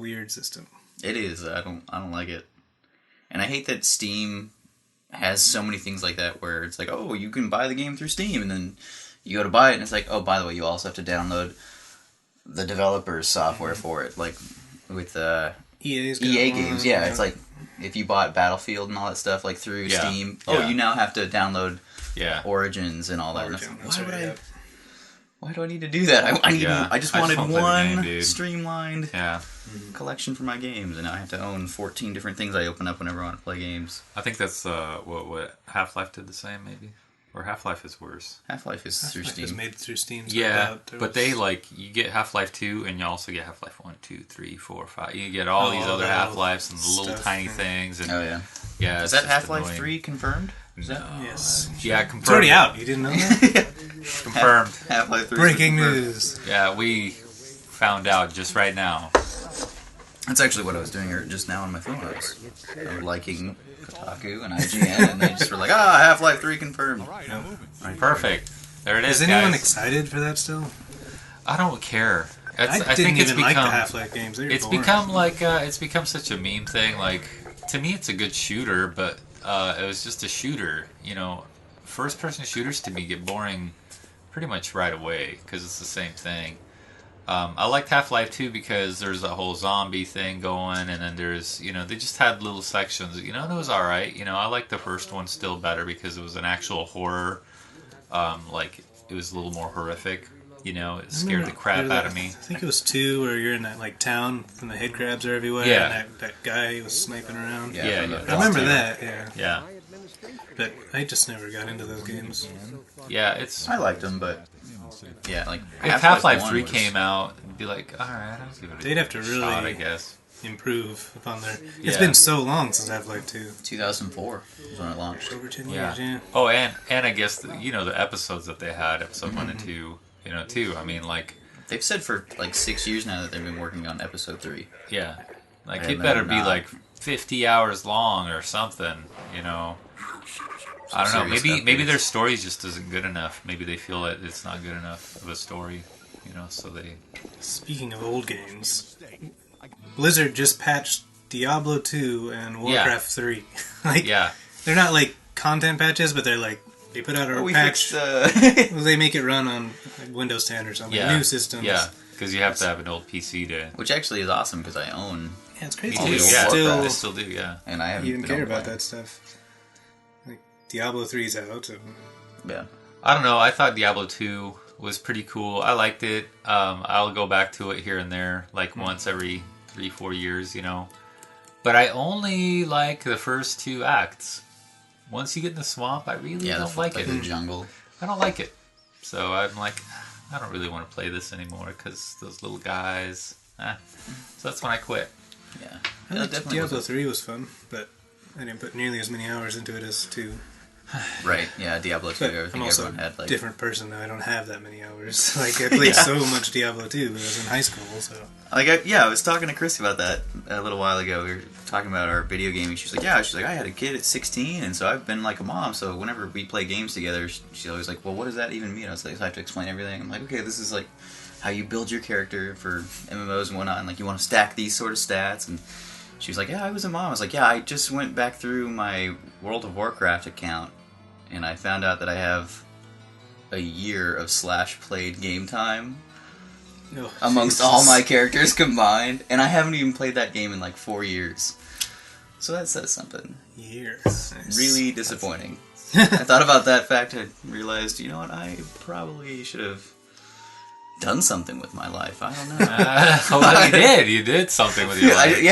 weird system. It is. I don't like it. And I hate that Steam has so many things like that where it's like, oh, you can buy the game through Steam, and then you go to buy it, and it's like, oh, by the way, you also have to download the developer's software for it, like with EA games. Yeah, it's like if you bought Battlefield and all that stuff like through Steam, you now have to download Origins and all that. Why do I need to do that? I just wanted one streamlined collection for my games, and now I have to own 14 different things I open up whenever I want to play games. I think that's what Half-Life did the same, maybe. Or Half-Life is worse. Half-Life is through Steam. It's made through Steam. Yeah, but they you get Half-Life 2, and you also get Half-Life 1, 2, 3, 4, 5. You get all these other Half-Lives and the little tiny things. And, yeah. Is that Half-Life 3 confirmed? No. Yes. Yeah, confirmed. It's already out. You didn't know that? Confirmed. Half-Life 3. Breaking news. Yeah, we found out just right now. That's actually what I was doing just now on my phone. I was liking Kotaku and IGN, and they just were like, Half-Life 3 confirmed. Right. Perfect. There it is, Is anyone excited for that still? I don't care. I think it's like the Half-Life games. It's become like it's become such a meme thing. Like, to me, it's a good shooter, but it was just a shooter. You know, first-person shooters to me get boring pretty much right away because it's the same thing. I liked Half-Life 2 because there's a whole zombie thing going, and then there's, they just had little sections, and it was alright. I liked the first one still better because it was an actual horror, it was a little more horrific, it scared the crap out of me. I think it was 2 where you're in that, town, and the head crabs are everywhere, and that guy was sniping around. Yeah. I remember that, Yeah. But I just never got into those games. Yeah, I liked them, but... Yeah, if Half-Life 3 came out, it'd be like, alright, I'll give it They'd have to really shot, I guess. Improve upon their... It's been so long since Half-Life 2. 2004 was when it launched. Over 10 years, yeah. Oh, and I guess, the episodes that they had, episode 1 and 2, too. I mean, they've said for, 6 years now that they've been working on episode 3. Yeah. It better be, 50 hours long or something, I don't know. Maybe their story just isn't good enough. Maybe they feel that it's not good enough of a story, so they... Speaking of old games, Blizzard just patched Diablo 2 and Warcraft 3. They're not content patches, but they're they put out a patch. They make it run on Windows 10 or something. New systems. Yeah, because you have to have an old PC to... Which actually is awesome because I own... Yeah, it's crazy. I still do, yeah. And I haven't even care about that stuff. Diablo 3's out. Yeah. I don't know. I thought Diablo 2 was pretty cool. I liked it. I'll go back to it here and there, once every 3-4 years, But I only like the first 2 acts. Once you get in the swamp, I really don't like it. The jungle. I don't like it. So I'm I don't really want to play this anymore because those little guys. So that's when I quit. Yeah. I thought Diablo 3 was fun, but I didn't put nearly as many hours into it as 2. Right, yeah, Diablo 2, I'm also a different person now. I don't have that many hours. I played so much Diablo 2 when I was in high school, so... I was talking to Chrissy about that a little while ago. We were talking about our video gaming. She's like, I had a kid at 16, and so I've been like a mom, so whenever we play games together, she's always like, well, what does that even mean? I was like, I have to explain everything. I'm like, okay, this is how you build your character for MMOs and whatnot, and you want to stack these sort of stats, and... She was like, I was a mom. I was like, I just went back through my World of Warcraft account, and I found out that I have a year of /played game time amongst all my characters combined, and I haven't even played that game in 4 years. So that says something. Years. Nice. Really disappointing. I thought about that fact. I realized, you know what, I probably should have done something with my life. I don't know. Well, you did. You did something with your life.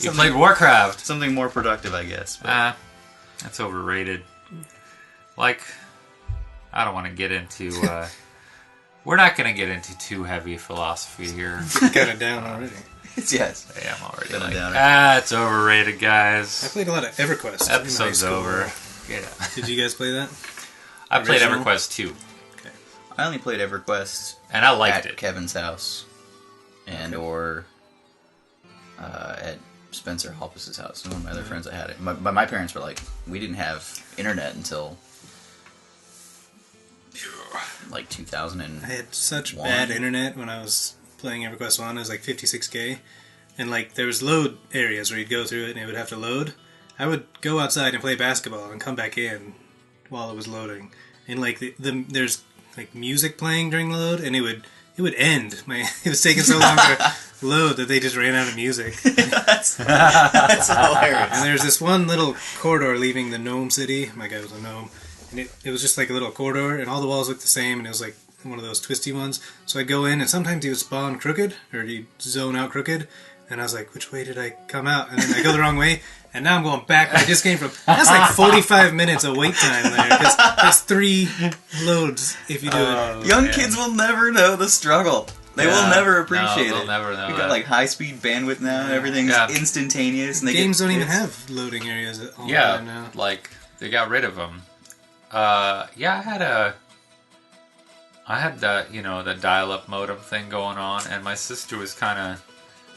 You played Warcraft. Something more productive, I guess. That's overrated. I don't want to get into... we're not going to get into too heavy philosophy here. Got it down already. Yes. Yeah, I'm already it's overrated, guys. I played a lot of EverQuest. Episode's over. Yeah. Did you guys play that? I played EverQuest 2. I only played EverQuest, and I liked it. Kevin's house, or at Spencer Hoppus's house. One of my other friends that had it. But my parents were like, we didn't have internet until 2000. I had such bad internet when I was playing EverQuest 1. It was 56K. and like there was load areas where you'd go through it and it would have to load. I would go outside and play basketball and come back in while it was loading, and like there's like music playing during the load, and it would end. It was taking so long to load that they just ran out of music. That's hilarious. And there's this one little corridor leaving the gnome city. My guy was a gnome, and it was just like a little corridor, and all the walls looked the same, and it was like one of those twisty ones. So I'd go in, and sometimes he would spawn crooked, or he'd zone out crooked, and I was like, which way did I come out? And then I go the wrong way, and now I'm going back. I just came from... That's like 45 minutes of wait time there, because that's 3 loads if you do it. Young kids will never know the struggle. They will never appreciate it. They'll never know. We've got like high-speed bandwidth now. Everything's instantaneous. And games don't even have loading areas at all now. Like, they got rid of them. I had that, that dial-up modem thing going on, and my sister was kind of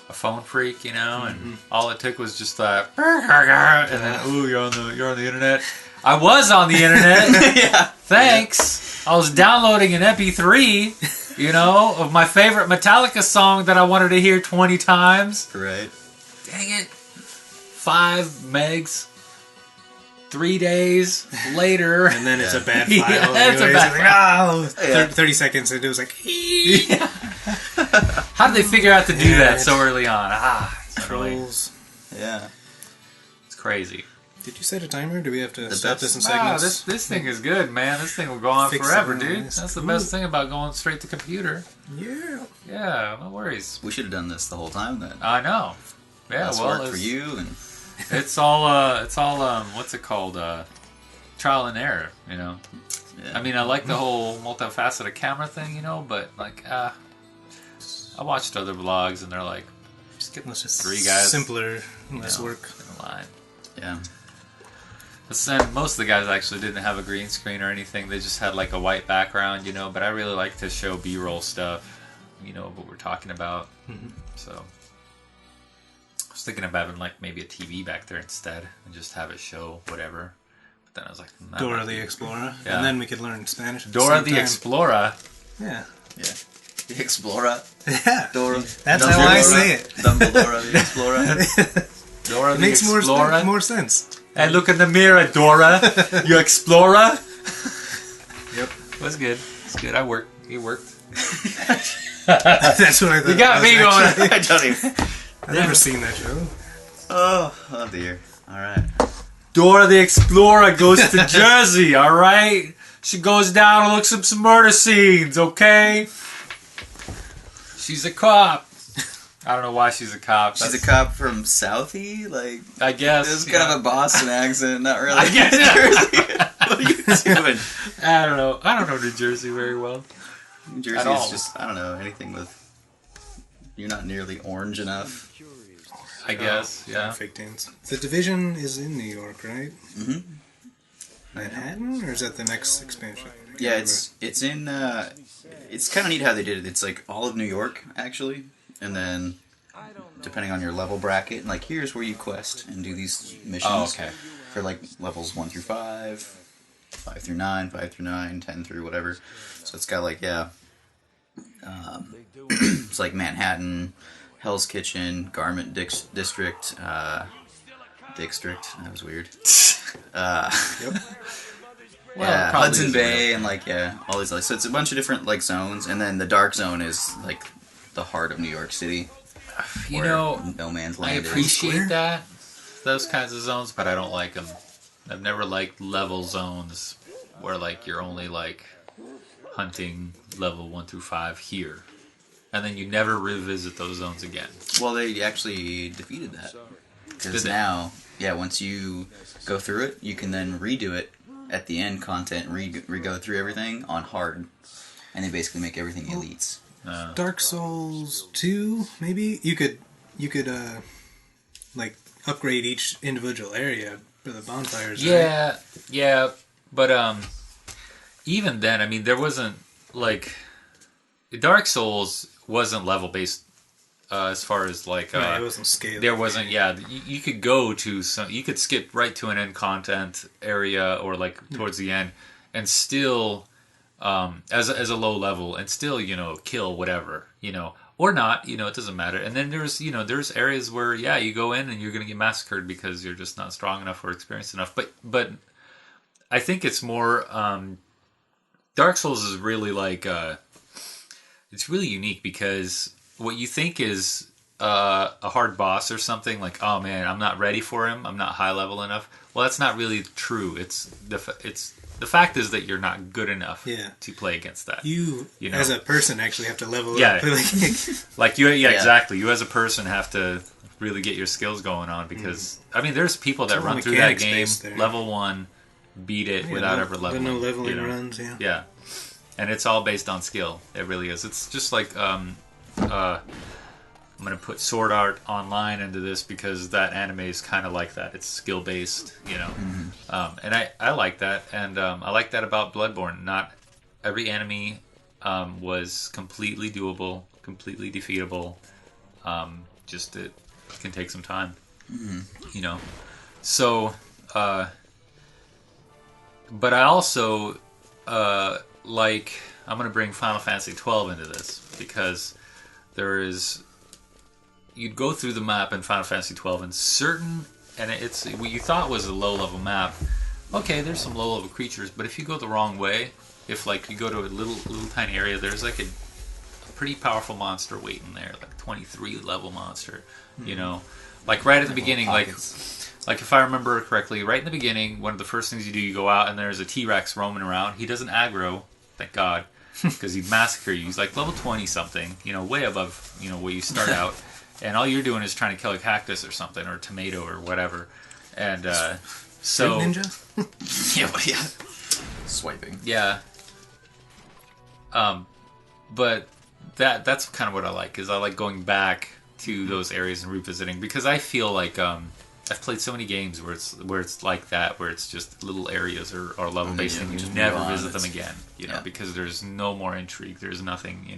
a phone freak, and all it took was just that, and then, ooh, you're on the internet. I was on the internet. Yeah. Thanks. I was downloading an MP3, of my favorite Metallica song that I wanted to hear 20 times. Right. Dang it. 5 megs. 3 days later. And then it's a bad file. It's a bad file. 30 seconds and it was like... How did they figure out to do that so early on? Trolls. Yeah. It's crazy. Did you set a timer? Do we have to stop this in segments? This thing is good, man. This thing will go on forever, dude. That's the best thing about going straight to computer. Yeah. Yeah, no worries. We should have done this the whole time then. I know. Yeah, That's work for you and... It's all what's it called? Trial and error, Yeah. I mean, I like the whole multifaceted camera thing, but like, I watched other vlogs and they're like, just get 3 guys. Simpler, less work. In line. Yeah. But then most of the guys actually didn't have a green screen or anything. They just had like a white background, But I really like to show B-roll stuff, what we're talking about. Mm-hmm. So I was thinking of having like maybe a TV back there instead and just have it show whatever. But then I was like, Dora the Explorer, and then we could learn Spanish. Dora the Explorer. Yeah. Yeah. The Explorer. Yeah. Dora. That's how I say it. Dumbledore the Explorer. Dora it the makes Explorer. more sense. Hey, look in the mirror, Dora. You explorer. Yep. That's good. It's good. He worked. That's what I thought. You got me going. I don't even... I've never seen that show. Oh dear. Alright. Dora the Explorer goes to Jersey, alright? She goes down and looks up some murder scenes, okay? She's a cop. I don't know why she's a cop. She's a cop from Southie? Like, I guess. It's kind of a Boston accent, not really. I guess. Jersey. What are you doing? I don't know. I don't know New Jersey very well. New Jersey is just, I don't know, anything with... You're not nearly orange enough. I guess, yeah. Fake tans. The Division is in New York, right? Mm-hmm. Manhattan, or is that the next expansion? Yeah, it's in... it's kind of neat how they did it. It's like all of New York, actually. And then, depending on your level bracket, like here's where you quest and do these missions for like levels 1 through 5, 5 through 9, 5 through 9, 10 through whatever. So it's got like, it's like Manhattan, Hell's Kitchen, Garment District, that was weird. Yep. Yeah, Hudson Bay and like, all these, like, so it's a bunch of different like zones, and then the dark zone is like the heart of New York City. No man's land. I appreciate that, those kinds of zones, but I don't like them. I've never liked level zones where like you're only like hunting level 1 through 5 here, and then you never revisit those zones again. Well, they actually defeated that because now, once you go through it, you can then redo it at the end content, re-go through everything on hard, and they basically make everything elites. Dark Souls 2, maybe? You could like, upgrade each individual area for the bonfires, right? Yeah, but, even then, I mean, there wasn't, like, Dark Souls wasn't level-based, as far as, like... it wasn't scaled. There wasn't, you could go to some... You could skip right to an end content area, or, like, towards the end, and still... as a low level, and still, kill whatever, or not, it doesn't matter. And then there's areas where, you go in and you're going to get massacred because you're just not strong enough or experienced enough. But I think it's more, Dark Souls is really like, it's really unique because what you think is a hard boss or something, like, oh man, I'm not ready for him, I'm not high level enough. Well, that's not really true. It's the fact is that you're not good enough to play against that. You as a person actually have to level up. Exactly. You as a person have to really get your skills going on because I mean, there's people that run through that game level 1, beat it without ever leveling. No leveling runs. Yeah, and it's all based on skill. It really is. It's just like I'm going to put Sword Art Online into this because that anime is kind of like that. It's skill-based, and I like that. And I like that about Bloodborne. Not every enemy was completely doable, completely defeatable. Just it can take some time, So, but I also, I'm going to bring Final Fantasy 12 into this because there is... You'd go through the map in Final Fantasy 12 and it's what you thought was a low-level map. Okay, there's some low-level creatures, but if you go the wrong way, if you go to a little tiny area, there's like a pretty powerful monster waiting there, like 23 level monster, like right at the beginning, like if I remember correctly, right in the beginning, one of the first things you do, you go out and there's a T-Rex roaming around. He doesn't aggro, thank God, because he'd massacre you. He's like level 20 something, way above where you start out. And all you're doing is trying to kill a cactus or something, or a tomato or whatever. And so... Ninja? yeah. Swiping. Yeah. But that's kind of what I like, is I like going back to those areas and revisiting, because I feel like I've played so many games where it's like that, where it's just little areas or level based, and you never visit them again, because there's no more intrigue, there's nothing,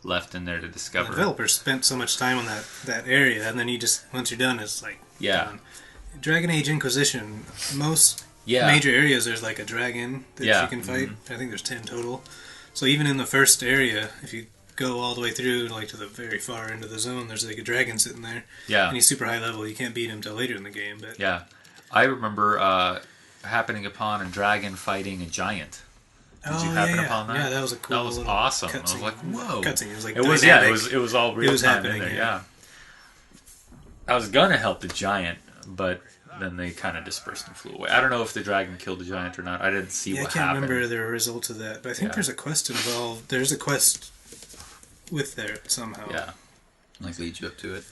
left in there to discover. The developers spent so much time on that area, and then you just, once you're done, it's like done. Dragon Age Inquisition, most major areas there's like a dragon that you can fight. I think there's 10 total. So even in the first area, if you go all the way through like to the very far end of the zone, there's like a dragon sitting there. Yeah. And he's super high level. You can't beat him till later in the game. But I remember happening upon a dragon fighting a giant. Did you happen upon that? Yeah, that was a cool. That was awesome. I was like, whoa! Cutscene. It was like it was all real time happening in there. Yeah. I was gonna help the giant, but then they kind of dispersed and flew away. I don't know if the dragon killed the giant or not. I didn't see what happened. I can't remember the results of that, but I think there's a quest involved. There's a quest with there somehow. Yeah, like leads you up to it.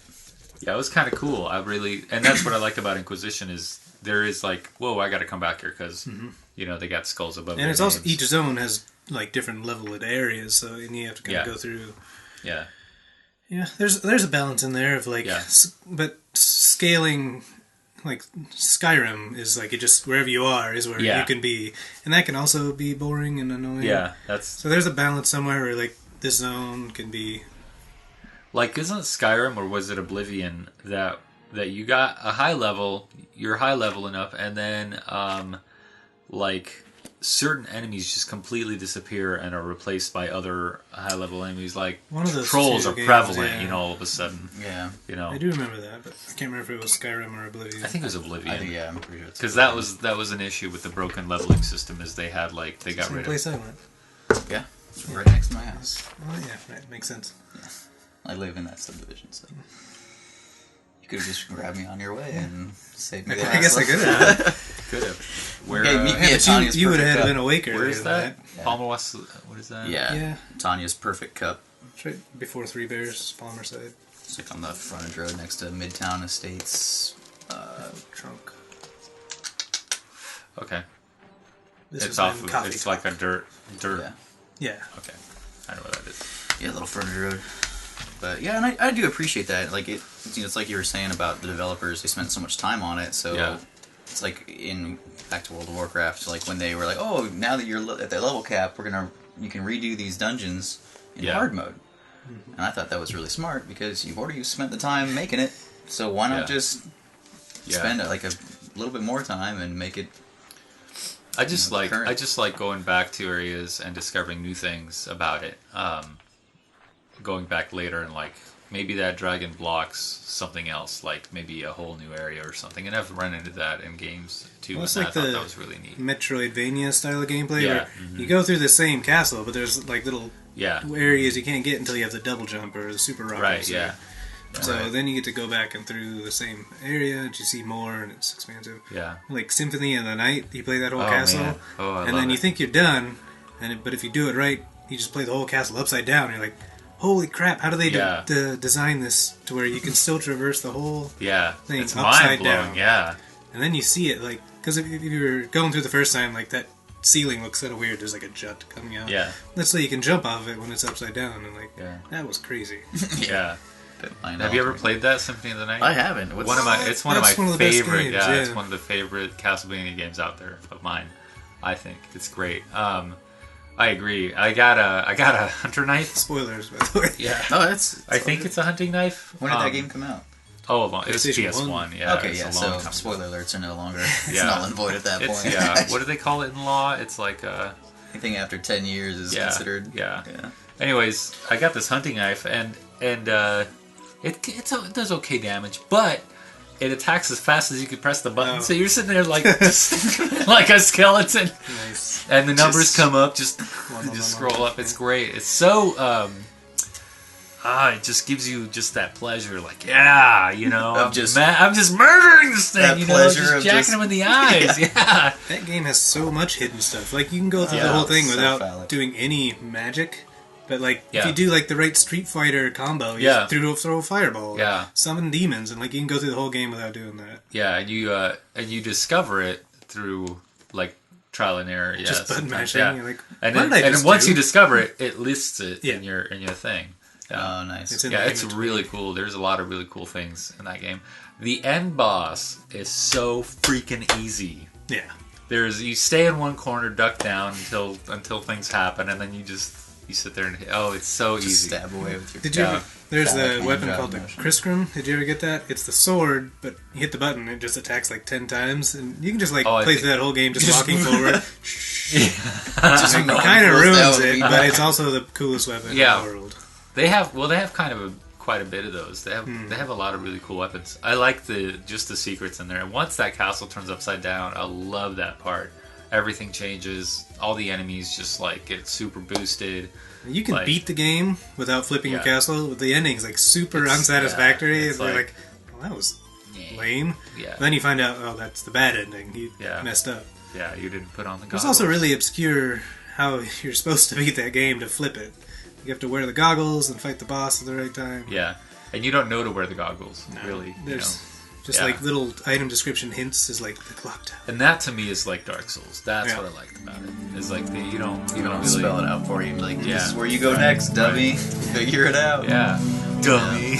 Yeah, it was kind of cool. And that's what I liked about Inquisition is there is like, whoa, I got to come back here because they got skulls above. And it's also each zone has like different leveled areas, so and you have to kind of go through. Yeah. Yeah, there's a balance in there of like, but scaling, like Skyrim is like it just wherever you are is where you can be, and that can also be boring and annoying. Yeah, so there's a balance somewhere where like this zone can be. Like, isn't it Skyrim or was it Oblivion that you got a high level, you're high level enough, and then like certain enemies just completely disappear and are replaced by other high level enemies. Like one of those trolls are prevalent, all of a sudden. Yeah, I do remember that, but I can't remember if it was Skyrim or Oblivion. I think it was Oblivion. I'm pretty sure. Because that was an issue with the broken leveling system. Is they had they got rid of. Place I went. Yeah, right next to my house. Oh yeah, right, makes sense. Yeah. I live in that subdivision, so you could have just grabbed me on your way and saved me. I guess I could have. Could have. Where you would have been awake earlier. Where is that? Palmer West. What is that? Yeah. Tanya's Perfect Cup. It's right before Three Bears, Palmer side. It's like on the frontage road next to Midtown Estates. Trunk. Okay. It's off. It's like a dirt. Yeah. Okay. I know what that is. Yeah, little frontage road. But yeah, and I do appreciate that. Like it's like you were saying about the developers. They spent so much time on it. So it's like in back to World of Warcraft. Like when they were like, oh, now that you're at that level cap, you can redo these dungeons in hard mode. And I thought that was really smart because you've already spent the time making it. So why not just spend like a little bit more time and make it. I just like going back to areas and discovering new things about it. going back later and like maybe that dragon blocks something else, like maybe a whole new area or something. And I've run into that in games too. Well, it's and like I thought the that was really neat. Metroidvania style of gameplay. Yeah. Where you go through the same castle, but there's like little areas you can't get until you have the double jump or the super rocket. Right. Yeah. So then you get to go back and through the same area, and you see more, and it's expansive. Yeah. Like Symphony of the Night, you play that whole castle, man. I and then you think you're done, but if you do it right, you just play the whole castle upside down. And you're like, holy crap! How do they design this to where you can still traverse the whole thing it's upside mind-blowing, down? Yeah. And then you see it like because if you were going through the first time, like that ceiling looks sort of weird. There's like a jut coming out. Yeah. That's so you can jump off of it when it's upside down, and that was crazy. Yeah. Have you ever played that Symphony of the Night? I haven't. It's one of my favorite. Games, it's one of the favorite Castlevania games out there of mine. I think it's great. I agree. I got a hunter knife. Spoilers, by the way. Yeah. I think it's a hunting knife. When did that game come out? Oh, it was PS1. Yeah. Okay, yeah. So spoiler alerts are no longer. It's null and void at that point. Yeah. What do they call it in law? It's like anything after 10 years is considered. Yeah. Anyways, I got this hunting knife, and it does okay damage, but it attacks as fast as you can press the button. So you're sitting there like like a skeleton. Nice. And the numbers come up, just scroll up. It's great. It's so it just gives you just that pleasure, like I'm just murdering this thing, just jacking him in the eyes. Yeah. That game has so much hidden stuff. Like you can go through the whole thing without doing any magic. But if you do like the right Street Fighter combo, you throw a fireball, summon demons, and like you can go through the whole game without doing that. Yeah, and you discover it through like trial and error. Yeah, just button mashing. Yeah. You're like, and once you discover it, it lists it in your thing. Yeah. Oh, nice. It's really cool. There's a lot of really cool things in that game. The end boss is so freaking easy. Yeah. You stay in one corner, duck down until things happen, and then you sit there and it's so easy. Stab away with your. There's the weapon called the Kriskrim. Did you ever get that? It's the sword, but you hit the button, it just attacks like 10 times, and you can just play through that whole game just walking forward. It kind of ruins it, but it's also the coolest weapon in the world. They have kind of quite a bit of those. They have a lot of really cool weapons. I like the secrets in there. And once that castle turns upside down, I love that part. Everything changes. All the enemies just get super boosted. You can beat the game without flipping your castle. The ending's super unsatisfactory. It's like, well, that was lame. Yeah. But then you find out, that's the bad ending. You messed up. Yeah, you didn't put on the goggles. It's also really obscure how you're supposed to beat that game to flip it. You have to wear the goggles and fight the boss at the right time. Yeah, and you don't know to wear the goggles, really. There's just little item description hints is like the clock tower. And that to me is like Dark Souls. That's what I liked about it. Is you don't really spell it out for you. This is where you go next, dummy. Figure it out. Yeah, dummy.